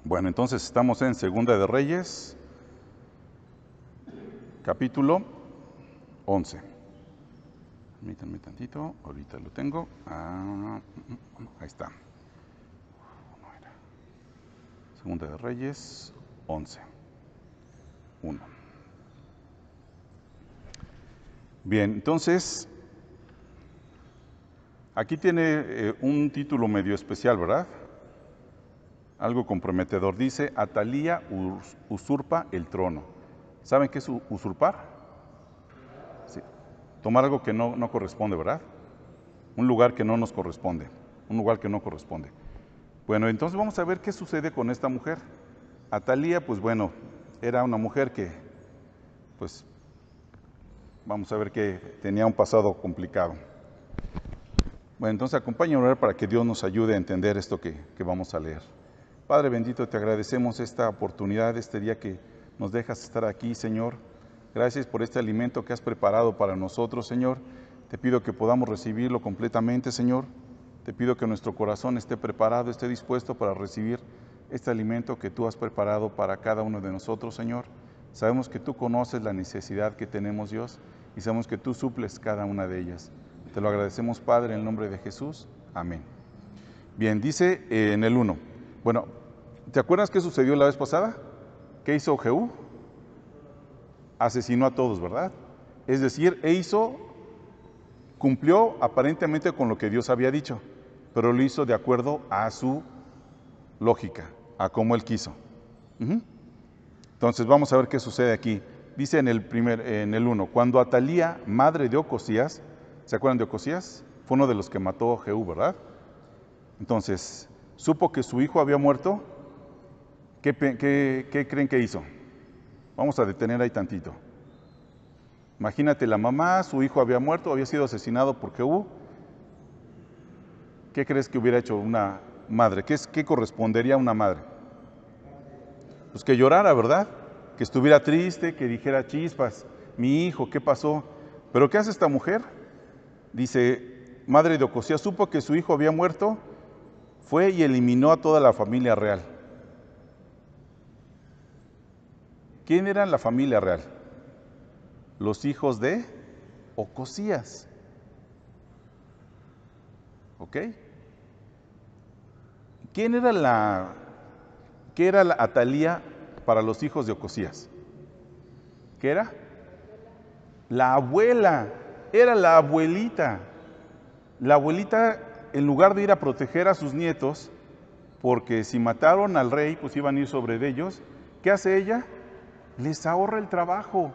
Bueno, entonces estamos en Segunda de Reyes, capítulo 11. Permítanme tantito, ahorita lo tengo. Ahí está. Segunda de Reyes 11. 1. Bien, entonces, aquí tiene un título medio especial, ¿verdad? Algo comprometedor. Dice, Atalía usurpa el trono. ¿Saben qué es usurpar? Sí. Tomar algo que no corresponde, ¿verdad? Un lugar que no nos corresponde. Un lugar que no corresponde. Bueno, entonces vamos a ver qué sucede con esta mujer. Atalía, pues bueno, era una mujer que, pues, vamos a ver que tenía un pasado complicado. Bueno, entonces acompáñanos a orar para que Dios nos ayude a entender esto que vamos a leer. Padre bendito, te agradecemos esta oportunidad, este día que nos dejas estar aquí, Señor. Gracias por este alimento que has preparado para nosotros, Señor. Te pido que podamos recibirlo completamente, Señor. Te pido que nuestro corazón esté preparado, esté dispuesto para recibir este alimento que tú has preparado para cada uno de nosotros, Señor. Sabemos que tú conoces la necesidad que tenemos, Dios, y sabemos que tú suples cada una de ellas. Te lo agradecemos, Padre, en el nombre de Jesús. Amén. Bien, dice en el 1. Bueno, ¿te acuerdas qué sucedió la vez pasada? ¿Qué hizo Jehú? Asesinó a todos, ¿verdad? Es decir, cumplió aparentemente con lo que Dios había dicho, pero lo hizo de acuerdo a su lógica, a cómo él quiso. Entonces vamos a ver qué sucede aquí. Dice en el 1, cuando Atalía, madre de Ocosías, ¿se acuerdan de Ocosías? Fue uno de los que mató a Jehú, ¿verdad? Entonces, supo que su hijo había muerto. ¿Qué creen que hizo? Vamos a detener ahí tantito. Imagínate la mamá, su hijo había muerto, había sido asesinado por Jehú. ¿Qué crees que hubiera hecho una madre? ¿Qué correspondería a una madre? Pues que llorara, ¿verdad? Que estuviera triste, que dijera chispas, mi hijo, ¿qué pasó? Pero ¿qué hace esta mujer? Dice, madre de Ocosías, supo que su hijo había muerto, fue y eliminó a toda la familia real. ¿Quién era la familia real? Los hijos de Ocosías. ¿Ok? ¿Qué era la Atalía para los hijos de Ocosías? ¿Qué era? La abuela. Era la abuelita. La abuelita, en lugar de ir a proteger a sus nietos, porque si mataron al rey, pues iban a ir sobre de ellos, ¿qué hace ella? Les ahorra el trabajo.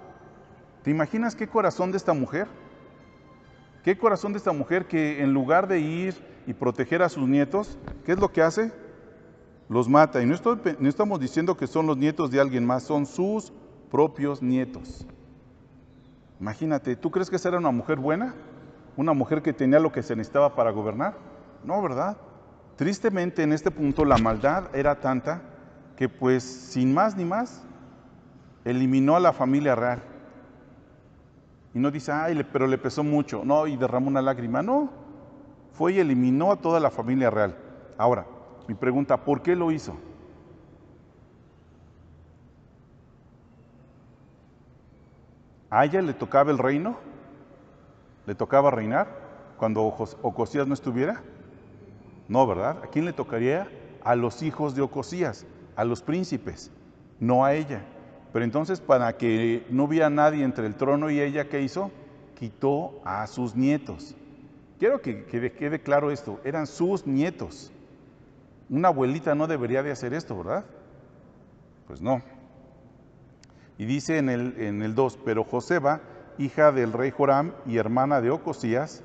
¿Te imaginas qué corazón de esta mujer? ¿Qué corazón de esta mujer que en lugar de ir y proteger a sus nietos, qué es lo que hace? Los mata. Y no estamos diciendo que son los nietos de alguien más, son sus propios nietos. Imagínate, ¿tú crees que esa era una mujer buena? ¿Una mujer que tenía lo que se necesitaba para gobernar? No, ¿verdad? Tristemente en este punto la maldad era tanta que pues sin más ni más eliminó a la familia real. Y no dice, ay, pero le pesó mucho, no, y derramó una lágrima, no, fue y eliminó a toda la familia real. Ahora, mi pregunta, ¿por qué lo hizo? ¿A ella le tocaba el reino? ¿Le tocaba reinar cuando Ocosías no estuviera? No, ¿verdad? ¿A quién le tocaría? A los hijos de Ocosías, a los príncipes, no a ella. Pero entonces, para que no hubiera nadie entre el trono y ella, ¿qué hizo? Quitó a sus nietos. Quiero que quede claro esto, eran sus nietos. Una abuelita no debería de hacer esto, ¿verdad? Pues no. Y dice en el 2, pero Joseba, hija del rey Joram y hermana de Ocosías,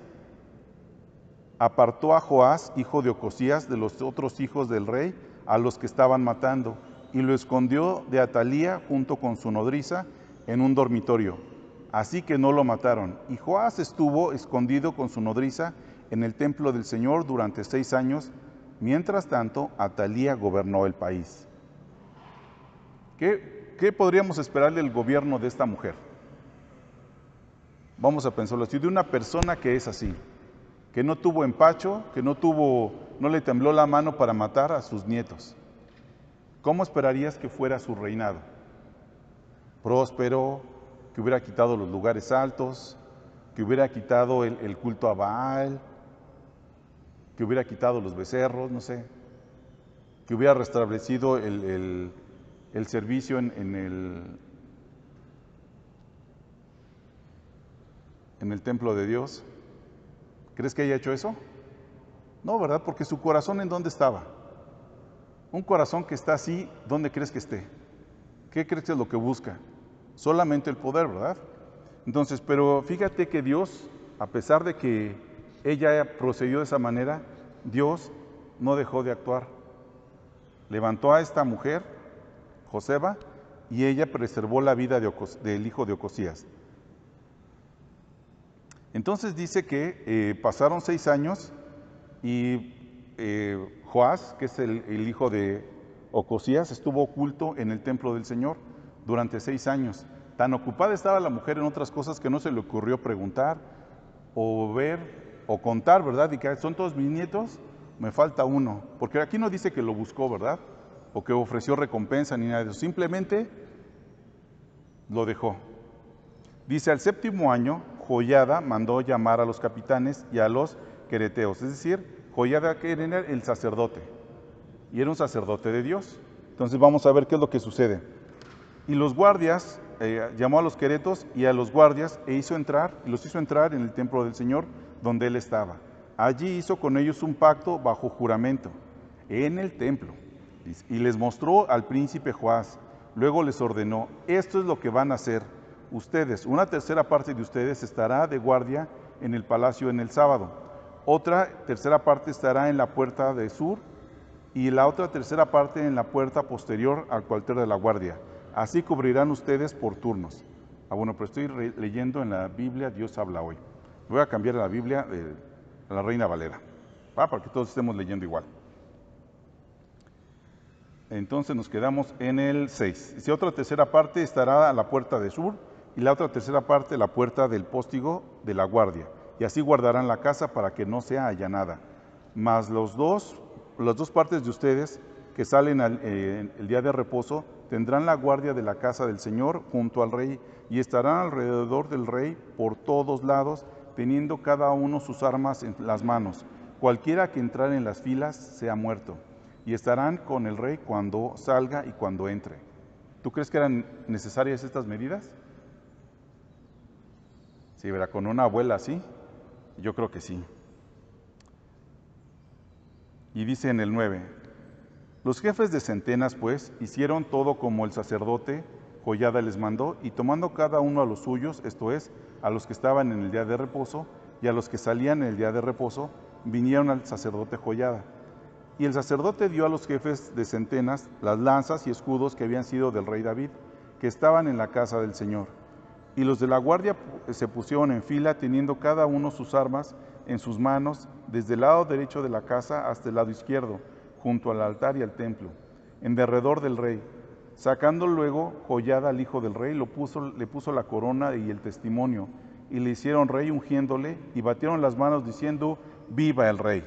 apartó a Joás, hijo de Ocosías, de los otros hijos del rey, a los que estaban matando, y lo escondió de Atalía junto con su nodriza en un dormitorio. Así que no lo mataron. Y Joás estuvo escondido con su nodriza en el templo del Señor durante 6 años. Mientras tanto, Atalía gobernó el país. ¿Qué podríamos esperar del gobierno de esta mujer? Vamos a pensarlo así, de una persona que es así, que no tuvo empacho, que no le tembló la mano para matar a sus nietos. ¿Cómo esperarías que fuera su reinado? Próspero, que hubiera quitado los lugares altos, que hubiera quitado el culto a Baal, que hubiera quitado los becerros, no sé, que hubiera restablecido el servicio en el templo de Dios. ¿Crees que haya hecho eso? No, ¿verdad? Porque su corazón, ¿en dónde estaba? Un corazón que está así, ¿dónde crees que esté? ¿Qué crees que es lo que busca? Solamente el poder, ¿verdad? Entonces, pero fíjate que Dios, a pesar de que ella procedió de esa manera, Dios no dejó de actuar. Levantó a esta mujer, Joseba, y ella preservó la vida del hijo de Ocosías. Entonces dice que pasaron 6 años y Joás, que es el hijo de Ocosías, estuvo oculto en el templo del Señor durante 6 años. Tan ocupada estaba la mujer en otras cosas que no se le ocurrió preguntar o ver o contar, ¿verdad? Y que son todos mis nietos, me falta uno. Porque aquí no dice que lo buscó, ¿verdad? O que ofreció recompensa ni nada de eso. Simplemente lo dejó. Dice, al 7º año, Joiada mandó llamar a los capitanes y a los quereteos. Es decir, Joiada que era el sacerdote. Y era un sacerdote de Dios. Entonces vamos a ver qué es lo que sucede. Y los guardias, llamó a los queretos y a los guardias los hizo entrar en el templo del Señor donde él estaba. Allí hizo con ellos un pacto bajo juramento en el templo. Y les mostró al príncipe Joás. Luego les ordenó, esto es lo que van a hacer ustedes. Una tercera parte de ustedes estará de guardia en el palacio en el sábado. Otra tercera parte estará en la puerta de sur y la otra tercera parte en la puerta posterior al cuartel de la guardia. Así cubrirán ustedes por turnos. Bueno, pero estoy leyendo en la Biblia, Dios habla hoy. Voy a cambiar a la Biblia a la Reina Valera, para que todos estemos leyendo igual. Entonces nos quedamos en el 6. Dice, otra tercera parte estará a la puerta de sur y la otra tercera parte a la puerta del póstigo de la guardia. Y así guardarán la casa para que no sea allanada. Mas las dos partes de ustedes que salen el día de reposo tendrán la guardia de la casa del Señor junto al rey y estarán alrededor del rey por todos lados, teniendo cada uno sus armas en las manos. Cualquiera que entrare en las filas sea muerto. Y estarán con el rey cuando salga y cuando entre. ¿Tú crees que eran necesarias estas medidas? Sí, ¿verdad? Con una abuela así, yo creo que sí. Y dice en el 9, los jefes de centenas, pues, hicieron todo como el sacerdote Joiada les mandó, y tomando cada uno a los suyos, esto es, a los que estaban en el día de reposo, y a los que salían en el día de reposo, vinieron al sacerdote Joiada. Y el sacerdote dio a los jefes de centenas las lanzas y escudos que habían sido del rey David, que estaban en la casa del Señor. Y los de la guardia se pusieron en fila, teniendo cada uno sus armas en sus manos, desde el lado derecho de la casa hasta el lado izquierdo, junto al altar y al templo, en derredor del rey. Sacando luego Joiada al hijo del rey, le puso la corona y el testimonio, y le hicieron rey ungiéndole, y batieron las manos diciendo, ¡viva el rey!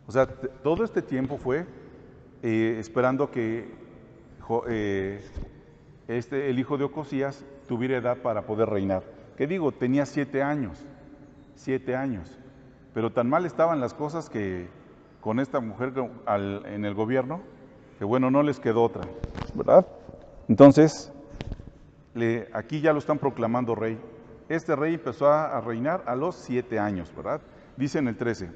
O sea, todo este tiempo fue esperando que el hijo de Ocosías tuviera edad para poder reinar. ¿Qué digo? Tenía 7 años, 7 años. Pero tan mal estaban las cosas que con esta mujer en el gobierno, que bueno, no les quedó otra, ¿verdad? Entonces, aquí ya lo están proclamando rey. Este rey empezó a reinar a los 7 años, ¿verdad? Dice en el 13,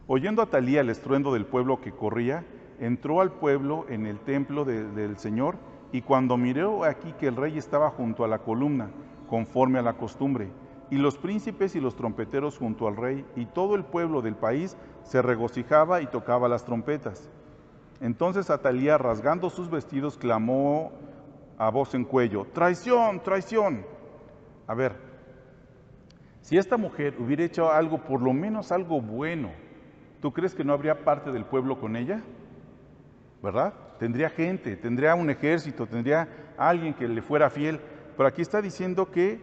oyendo Atalía el estruendo del pueblo que corría, entró al pueblo en el templo del Señor, y cuando miró aquí que el rey estaba junto a la columna, conforme a la costumbre, y los príncipes y los trompeteros junto al rey, y todo el pueblo del país se regocijaba y tocaba las trompetas. Entonces Atalía, rasgando sus vestidos, clamó a voz en cuello, ¡traición, traición! A ver, si esta mujer hubiera hecho algo, por lo menos algo bueno, ¿tú crees que no habría parte del pueblo con ella? ¿Verdad? Tendría gente, tendría un ejército, tendría alguien que le fuera fiel. Pero aquí está diciendo que,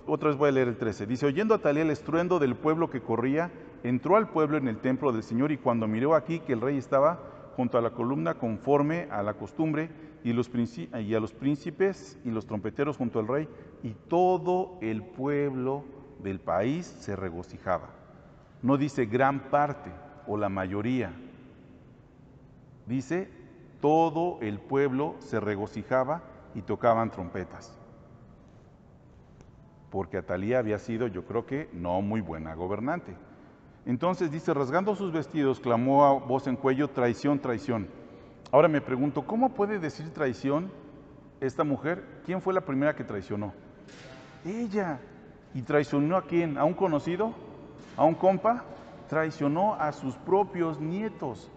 otra vez voy a leer el 13, dice, oyendo Atalía el estruendo del pueblo que corría, entró al pueblo en el templo del Señor, y cuando miró aquí que el rey estaba junto a la columna conforme a la costumbre, y a los príncipes y los trompeteros junto al rey, y todo el pueblo del país se regocijaba. No dice gran parte o la mayoría, dice todo el pueblo se regocijaba y tocaban trompetas. Porque Atalía había sido, yo creo que, no muy buena gobernante. Entonces dice, rasgando sus vestidos, clamó a voz en cuello, traición, traición. Ahora me pregunto, ¿cómo puede decir traición esta mujer? ¿Quién fue la primera que traicionó? Ella. ¿Y traicionó a quién? ¿A un conocido? ¿A un compa? Traicionó a sus propios nietos.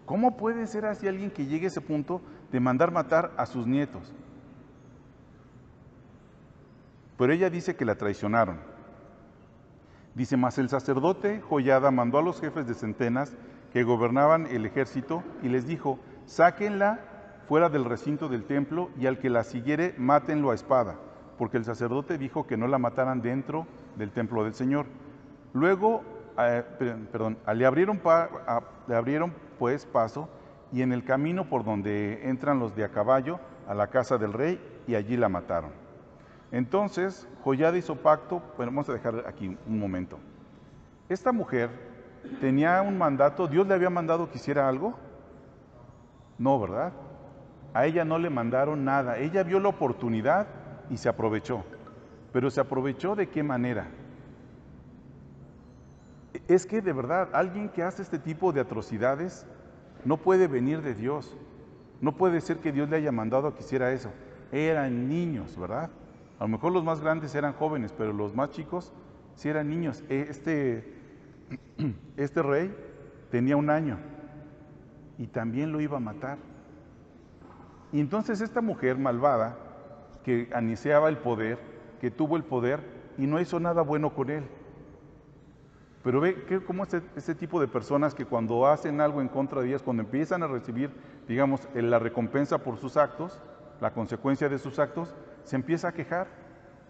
¿Cómo puede ser así alguien que llegue a ese punto de mandar matar a sus nietos? Pero ella dice que la traicionaron. Dice, mas el sacerdote Joiada mandó a los jefes de centenas que gobernaban el ejército y les dijo, sáquenla fuera del recinto del templo y al que la siguiere, mátenlo a espada, porque el sacerdote dijo que no la mataran dentro del templo del Señor. Luego, le abrieron pues paso, y en el camino por donde entran los de a caballo a la casa del rey, y allí la mataron. Entonces, Joiada hizo pacto. Bueno, vamos a dejar aquí un momento. Esta mujer tenía un mandato. ¿Dios le había mandado que hiciera algo? No, ¿verdad? A ella no le mandaron nada. Ella vio la oportunidad y se aprovechó. Pero ¿se aprovechó de qué manera? Es que de verdad, alguien que hace este tipo de atrocidades no puede venir de Dios. No puede ser que Dios le haya mandado a que hiciera eso. Eran niños, ¿verdad? A lo mejor los más grandes eran jóvenes, pero los más chicos sí eran niños. Este rey tenía 1 año y también lo iba a matar. Y entonces esta mujer malvada que ansiaba el poder, que tuvo el poder y no hizo nada bueno con él. Pero ve cómo este tipo de personas que cuando hacen algo en contra de Dios, cuando empiezan a recibir, digamos, la recompensa por sus actos, la consecuencia de sus actos, se empieza a quejar.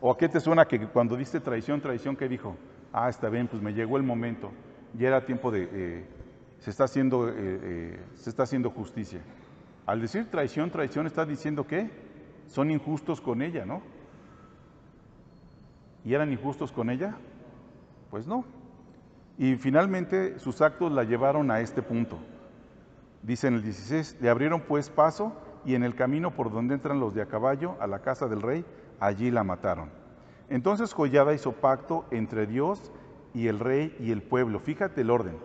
¿O a qué te suena que cuando dice traición, traición, qué dijo? Ah, está bien, pues me llegó el momento, ya era tiempo de, se está haciendo justicia. Al decir traición, traición, está diciendo que son injustos con ella, ¿no? ¿Y eran injustos con ella? Pues no. Y finalmente sus actos la llevaron a este punto. Dice en el 16, le abrieron pues paso, y en el camino por donde entran los de a caballo a la casa del rey, allí la mataron. Entonces Joiada hizo pacto entre Dios y el rey y el pueblo. Fíjate el orden.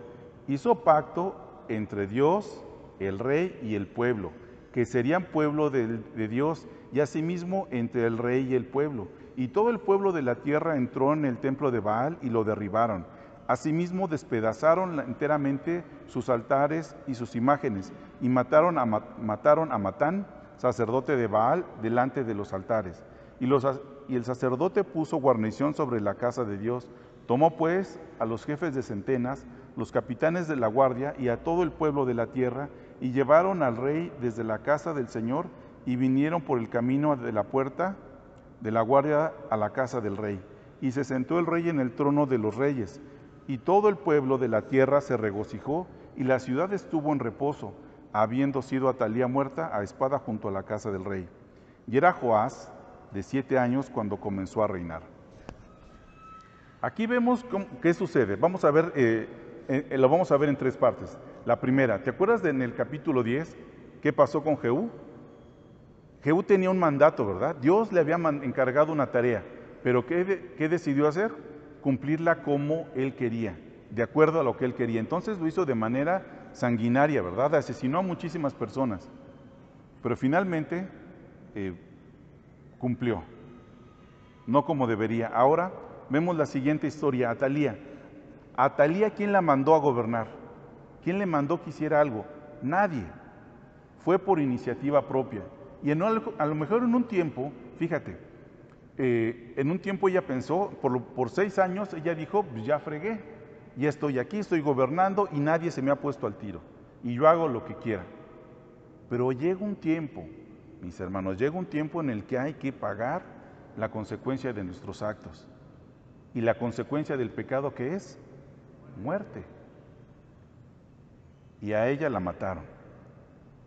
Hizo pacto entre Dios, el rey y el pueblo, que serían pueblo de Dios, y asimismo entre el rey y el pueblo. Y todo el pueblo de la tierra entró en el templo de Baal y lo derribaron. Asimismo despedazaron enteramente sus altares y sus imágenes, y mataron a Matán, sacerdote de Baal, delante de los altares. Y el sacerdote puso guarnición sobre la casa de Dios. Tomó pues a los jefes de centenas, los capitanes de la guardia y a todo el pueblo de la tierra, y llevaron al rey desde la casa del Señor, y vinieron por el camino de la puerta de la guardia a la casa del rey. Y se sentó el rey en el trono de los reyes, y todo el pueblo de la tierra se regocijó, y la ciudad estuvo en reposo, habiendo sido Atalía muerta a espada junto a la casa del rey. Y era Joás de 7 años cuando comenzó a reinar. Aquí vemos qué sucede. Vamos a ver, lo vamos a ver en 3 partes. La primera, ¿te acuerdas en el capítulo 10 qué pasó con Jehú? Jehú tenía un mandato, ¿verdad? Dios le había encargado una tarea, pero ¿qué decidió hacer? Cumplirla como él quería, de acuerdo a lo que él quería. Entonces lo hizo de manera sanguinaria, ¿verdad? Asesinó a muchísimas personas, pero finalmente cumplió, no como debería. Ahora vemos la siguiente historia, Atalía. Atalía, ¿quién la mandó a gobernar? ¿Quién le mandó que hiciera algo? Nadie. Fue por iniciativa propia. Y a lo mejor en un tiempo, fíjate, en un tiempo ella pensó, por 6 años ella dijo, pues ya fregué, ya estoy aquí, estoy gobernando y nadie se me ha puesto al tiro. Y yo hago lo que quiera. Pero llega un tiempo, mis hermanos, llega un tiempo en el que hay que pagar la consecuencia de nuestros actos. ¿Y la consecuencia del pecado qué es? muerte. Y a ella la mataron.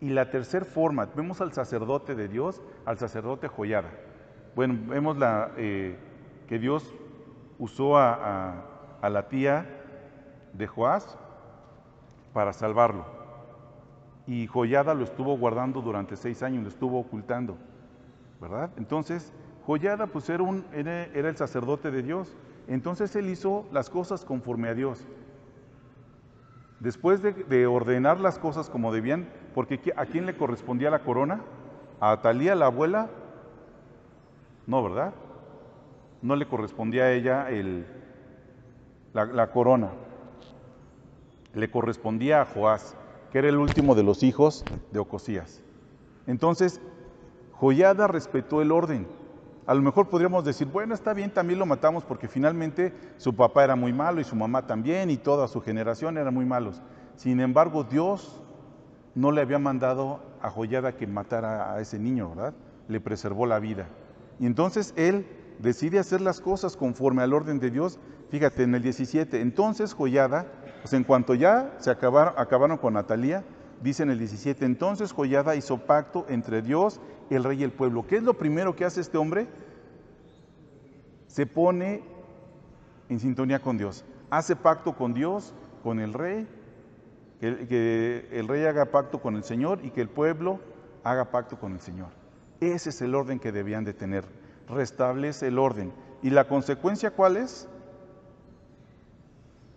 Y la tercera forma, vemos al sacerdote de Dios, al sacerdote Joiada. Bueno, vemos que Dios usó a la tía de Joás para salvarlo. Y Joiada lo estuvo guardando durante 6 años, lo estuvo ocultando, ¿verdad? Entonces, Joiada pues era el sacerdote de Dios. Entonces él hizo las cosas conforme a Dios. Después de ordenar las cosas como debían, porque ¿a quién le correspondía la corona? ¿A Atalía, la abuela? No, ¿verdad? No le correspondía a ella la corona. Le correspondía a Joás, que era el último de los hijos de Ocosías. Entonces, Joiada respetó el orden. A lo mejor podríamos decir, bueno, está bien, también lo matamos porque finalmente su papá era muy malo y su mamá también y toda su generación eran muy malos. Sin embargo, Dios no le había mandado a Joiada que matara a ese niño, ¿verdad? Le preservó la vida. Y entonces él decide hacer las cosas conforme al orden de Dios. Fíjate, en el 17, entonces Joiada, pues en cuanto ya se acabaron con Atalía, dice en el 17, entonces Joiada hizo pacto entre Dios, el rey y el pueblo. ¿Qué es lo primero que hace este hombre? Se pone en sintonía con Dios. Hace pacto con Dios, con el rey, que el rey haga pacto con el Señor y que el pueblo haga pacto con el Señor. Ese es el orden que debían de tener. Restablece el orden. ¿Y la consecuencia cuál es?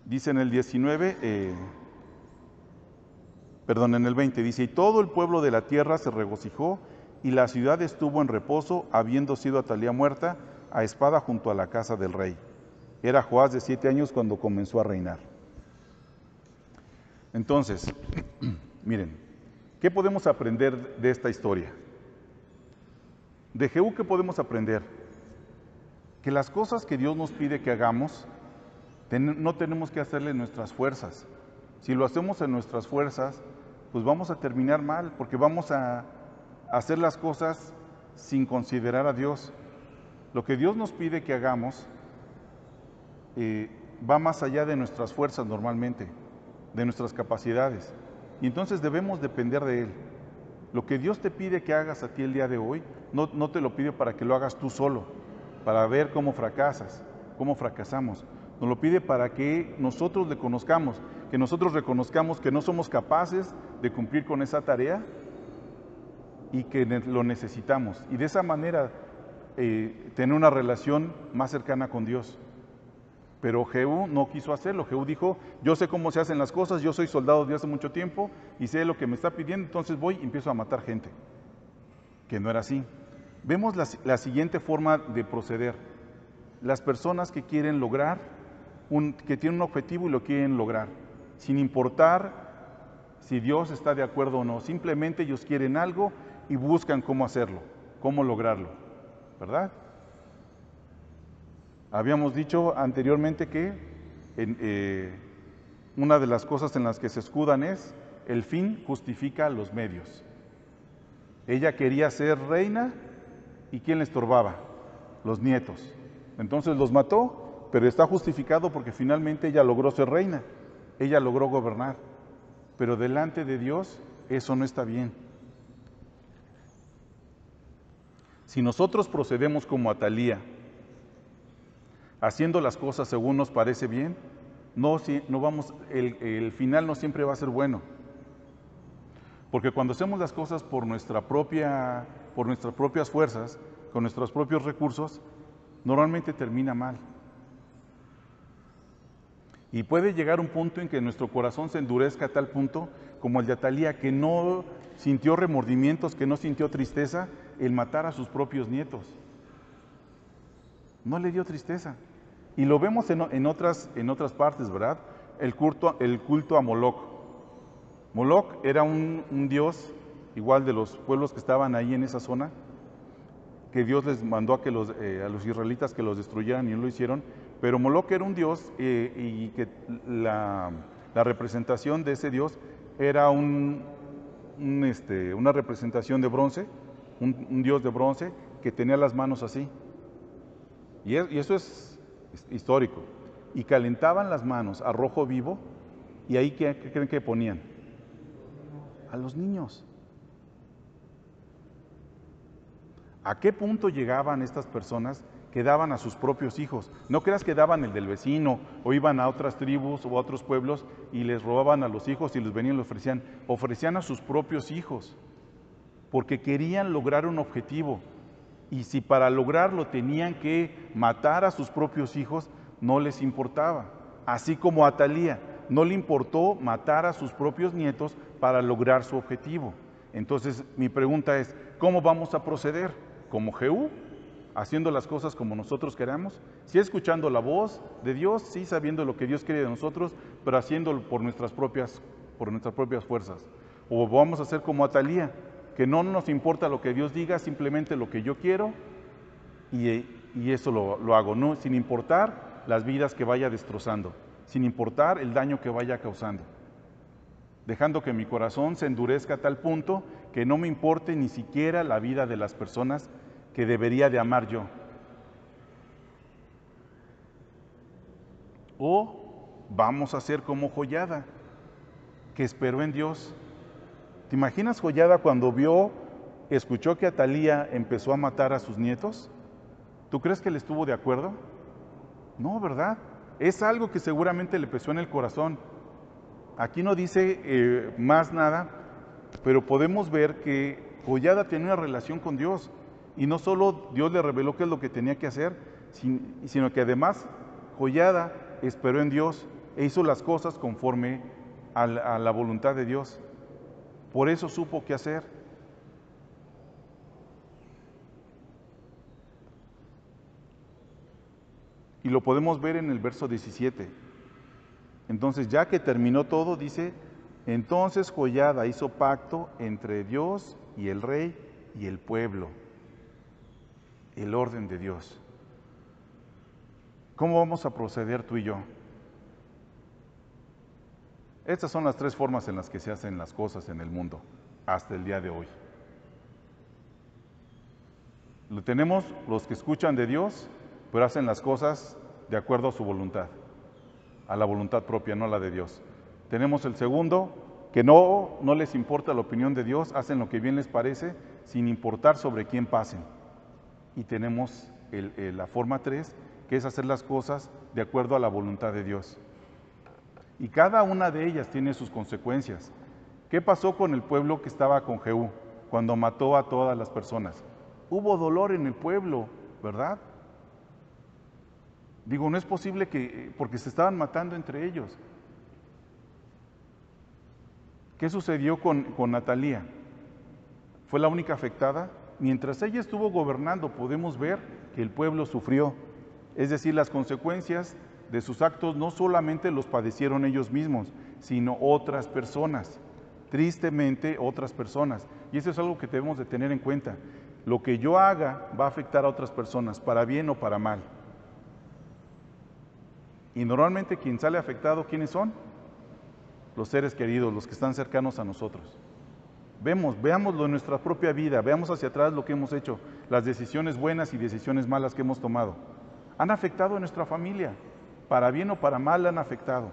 Dice en el 19, en el 20, dice, y todo el pueblo de la tierra se regocijó y la ciudad estuvo en reposo, habiendo sido Atalía muerta a espada junto a la casa del rey. Era Joás de 7 años cuando comenzó a reinar. Entonces, miren, ¿qué podemos aprender de esta historia? De Jehú, ¿qué podemos aprender? Que las cosas que Dios nos pide que hagamos, no tenemos que hacerle nuestras fuerzas. Si lo hacemos en nuestras fuerzas, pues vamos a terminar mal, porque vamos a hacer las cosas sin considerar a Dios. Lo que Dios nos pide que hagamos va más allá de nuestras fuerzas normalmente, de nuestras capacidades. Y entonces debemos depender de Él. Lo que Dios te pide que hagas a ti el día de hoy, no te lo pide para que lo hagas tú solo, para ver cómo fracasas, cómo fracasamos. Nos lo pide para que nosotros le conozcamos, que nosotros reconozcamos que no somos capaces de cumplir con esa tarea y que lo necesitamos. Y de esa manera tener una relación más cercana con Dios. Pero Jehú no quiso hacerlo. Jehú dijo, yo sé cómo se hacen las cosas, yo soy soldado de hace mucho tiempo y sé lo que me está pidiendo, entonces voy y empiezo a matar gente. Que no era así. Vemos la siguiente forma de proceder. Las personas que quieren lograr, que tienen un objetivo y lo quieren lograr, sin importar si Dios está de acuerdo o no. Simplemente ellos quieren algo y buscan cómo hacerlo, cómo lograrlo, ¿verdad? Habíamos dicho anteriormente que una de las cosas en las que se escudan es el fin justifica los medios. Ella quería ser reina y ¿quién le estorbaba? Los nietos. Entonces los mató, pero está justificado porque finalmente ella logró ser reina, ella logró gobernar. Pero delante de Dios eso no está bien. Si nosotros procedemos como Atalía, haciendo las cosas según nos parece bien, el final no siempre va a ser bueno. Porque cuando hacemos las cosas por nuestras propias fuerzas, con nuestros propios recursos, normalmente termina mal. Y puede llegar un punto en que nuestro corazón se endurezca a tal punto, como el de Atalía, que no sintió remordimientos, que no sintió tristeza el matar a sus propios nietos. No le dio tristeza. Y lo vemos en otras partes, ¿verdad? El culto a Moloc. Moloc era un dios, igual de los pueblos que estaban ahí en esa zona, que Dios les mandó a los israelitas que los destruyeran y no lo hicieron, pero Moloc era un dios y que la representación de ese dios era una representación de bronce, un dios de bronce que tenía las manos así. Y eso es histórico. y calentaban las manos a rojo vivo, y ahí ¿qué creen que ponían? A los niños. ¿A qué punto llegaban estas personas que daban a sus propios hijos? No creas que daban el del vecino, o iban a otras tribus o a otros pueblos y les robaban a los hijos y les venían y los ofrecían. Ofrecían a sus propios hijos, porque querían lograr un objetivo. Y si para lograrlo tenían que matar a sus propios hijos, no les importaba. Así como a Atalía, no le importó matar a sus propios nietos para lograr su objetivo. Entonces, mi pregunta es, ¿cómo vamos a proceder? ¿Como Jehú? ¿Haciendo las cosas como nosotros queramos? Sí, escuchando la voz de Dios, sí, sabiendo lo que Dios quiere de nosotros, pero haciéndolo por nuestras propias fuerzas. O vamos a hacer como Atalía, que no nos importa lo que Dios diga, simplemente lo que yo quiero, y eso lo hago, ¿no? Sin importar las vidas que vaya destrozando, sin importar el daño que vaya causando, dejando que mi corazón se endurezca a tal punto que no me importe ni siquiera la vida de las personas que debería de amar yo. O vamos a ser como Joiada, que esperó en Dios. ¿Te imaginas Joiada cuando escuchó que Atalía empezó a matar a sus nietos? ¿Tú crees que él estuvo de acuerdo? No, ¿verdad? Es algo que seguramente le pesó en el corazón. Aquí no dice más nada, pero podemos ver que Joiada tenía una relación con Dios. Y no solo Dios le reveló qué es lo que tenía que hacer, sino que además Joiada esperó en Dios e hizo las cosas conforme a la voluntad de Dios. Por eso supo qué hacer. Y lo podemos ver en el verso 17. Entonces, ya que terminó todo, dice, entonces Joiada hizo pacto entre Dios y el rey y el pueblo. El orden de Dios. ¿Cómo vamos a proceder tú y yo? Estas son las tres formas en las que se hacen las cosas en el mundo, hasta el día de hoy. Lo tenemos los que escuchan de Dios, pero hacen las cosas de acuerdo a su voluntad, a la voluntad propia, no la de Dios. Tenemos el segundo, que no les importa la opinión de Dios, hacen lo que bien les parece, sin importar sobre quién pasen. Y tenemos la forma 3, que es hacer las cosas de acuerdo a la voluntad de Dios. Y cada una de ellas tiene sus consecuencias. ¿Qué pasó con el pueblo que estaba con Jehú cuando mató a todas las personas? Hubo dolor en el pueblo, ¿verdad? Digo, no es posible porque se estaban matando entre ellos. ¿Qué sucedió con Atalía? ¿Fue la única afectada? Mientras ella estuvo gobernando, podemos ver que el pueblo sufrió. Es decir, las consecuencias de sus actos no solamente los padecieron ellos mismos, sino otras personas. Tristemente, otras personas. Y eso es algo que debemos de tener en cuenta. Lo que yo haga va a afectar a otras personas, para bien o para mal. Y normalmente quien sale afectado, ¿quiénes son? Los seres queridos, los que están cercanos a nosotros. Veámoslo en nuestra propia vida, veamos hacia atrás lo que hemos hecho, las decisiones buenas y decisiones malas que hemos tomado. Han afectado a nuestra familia, para bien o para mal han afectado.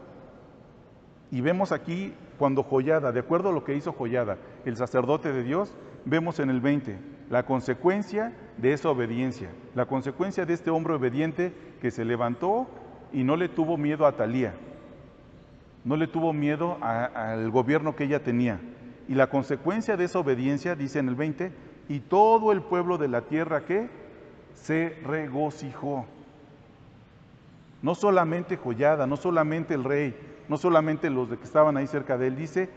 Y vemos aquí cuando Joiada, de acuerdo a lo que hizo Joiada, el sacerdote de Dios, vemos en el 20, la consecuencia de esa obediencia, la consecuencia de este hombre obediente que se levantó y no le tuvo miedo a Atalía, no le tuvo miedo al gobierno que ella tenía. Y la consecuencia de esa obediencia, dice en el 20, y todo el pueblo de la tierra que se regocijó. No solamente Joiada, no solamente el rey, no solamente los que estaban ahí cerca de él, dice,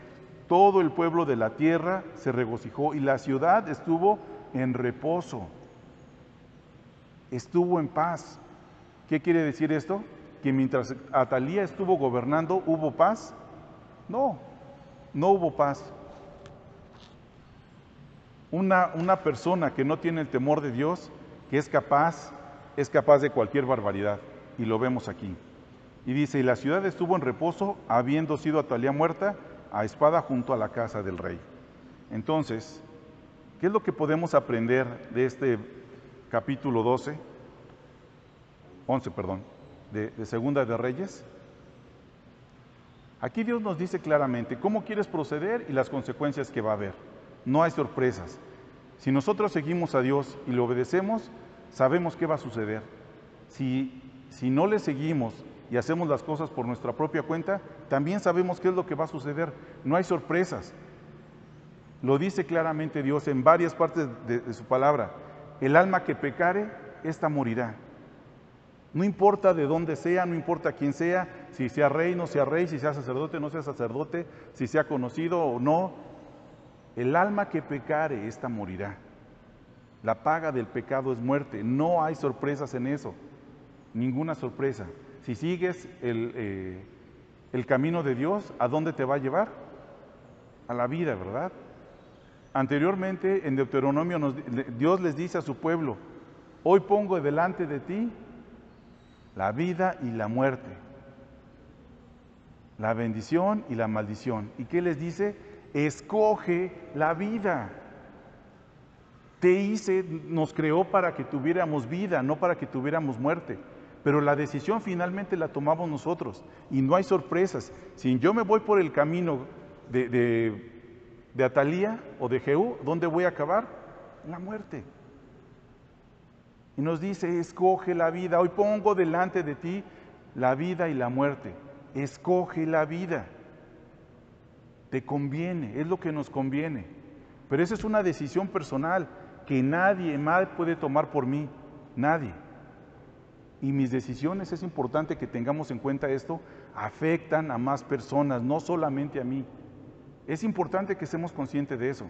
todo el pueblo de la tierra se regocijó y la ciudad estuvo en reposo, estuvo en paz. ¿Qué quiere decir esto? ¿Que mientras Atalía estuvo gobernando, hubo paz? No, no hubo paz. Una persona que no tiene el temor de Dios, que es capaz de cualquier barbaridad, y lo vemos aquí. Y dice, y la ciudad estuvo en reposo, habiendo sido Atalía muerta a espada junto a la casa del rey. Entonces, ¿qué es lo que podemos aprender de este capítulo 11? de Segunda de Reyes? Aquí Dios nos dice claramente cómo quieres proceder y las consecuencias que va a haber. No hay sorpresas. Si nosotros seguimos a Dios y le obedecemos, sabemos qué va a suceder. Si no le seguimos y hacemos las cosas por nuestra propia cuenta, también sabemos qué es lo que va a suceder. No hay sorpresas. Lo dice claramente Dios en varias partes de su palabra. El alma que pecare, ésta morirá. No importa de dónde sea, no importa quién sea, si sea rey, no sea rey, si sea sacerdote, no sea sacerdote, si sea conocido o no. El alma que pecare, ésta morirá. La paga del pecado es muerte. No hay sorpresas en eso. Ninguna sorpresa. Si sigues el camino de Dios, ¿a dónde te va a llevar? A la vida, ¿verdad? Anteriormente, en Deuteronomio, Dios les dice a su pueblo, hoy pongo delante de ti la vida y la muerte, la bendición y la maldición. ¿Y qué les dice? Escoge la vida. Nos creó para que tuviéramos vida, no para que tuviéramos muerte. Pero la decisión finalmente la tomamos nosotros y no hay sorpresas. Si yo me voy por el camino de Atalía o de Jehú, ¿dónde voy a acabar? En la muerte. Y nos dice, escoge la vida. Hoy pongo delante de ti la vida y la muerte. Escoge la vida. Te conviene, es lo que nos conviene. Pero esa es una decisión personal que nadie más puede tomar por mí. Nadie. Y mis decisiones, es importante que tengamos en cuenta esto, afectan a más personas, no solamente a mí. Es importante que estemos conscientes de eso.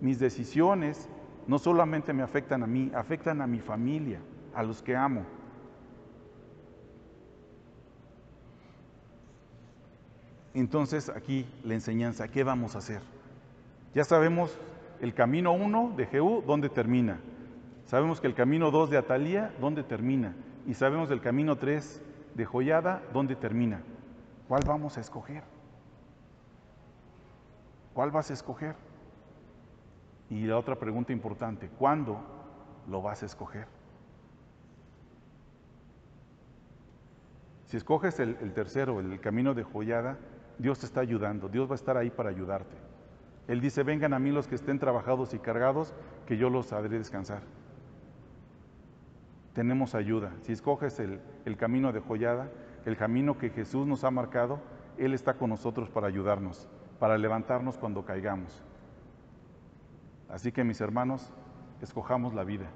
Mis decisiones no solamente me afectan a mí, afectan a mi familia, a los que amo. Entonces aquí la enseñanza, ¿qué vamos a hacer? Ya sabemos el camino 1 de Jehú, ¿dónde termina? Sabemos que el camino 2 de Atalía, ¿dónde termina? Y sabemos el camino 3 de Joiada, ¿dónde termina? ¿Cuál vamos a escoger? ¿Cuál vas a escoger? Y la otra pregunta importante, ¿cuándo lo vas a escoger? Si escoges el tercero, el camino de Joiada, Dios te está ayudando, Dios va a estar ahí para ayudarte. Él dice, vengan a mí los que estén trabajados y cargados, que yo los haré descansar. Tenemos ayuda. Si escoges el camino de Joiada, el camino que Jesús nos ha marcado, Él está con nosotros para ayudarnos, para levantarnos cuando caigamos. Así que mis hermanos, escojamos la vida.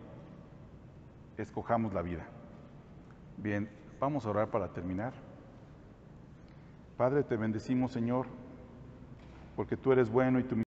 Escojamos la vida. Bien, vamos a orar para terminar. Padre, te bendecimos, Señor, porque tú eres bueno y tu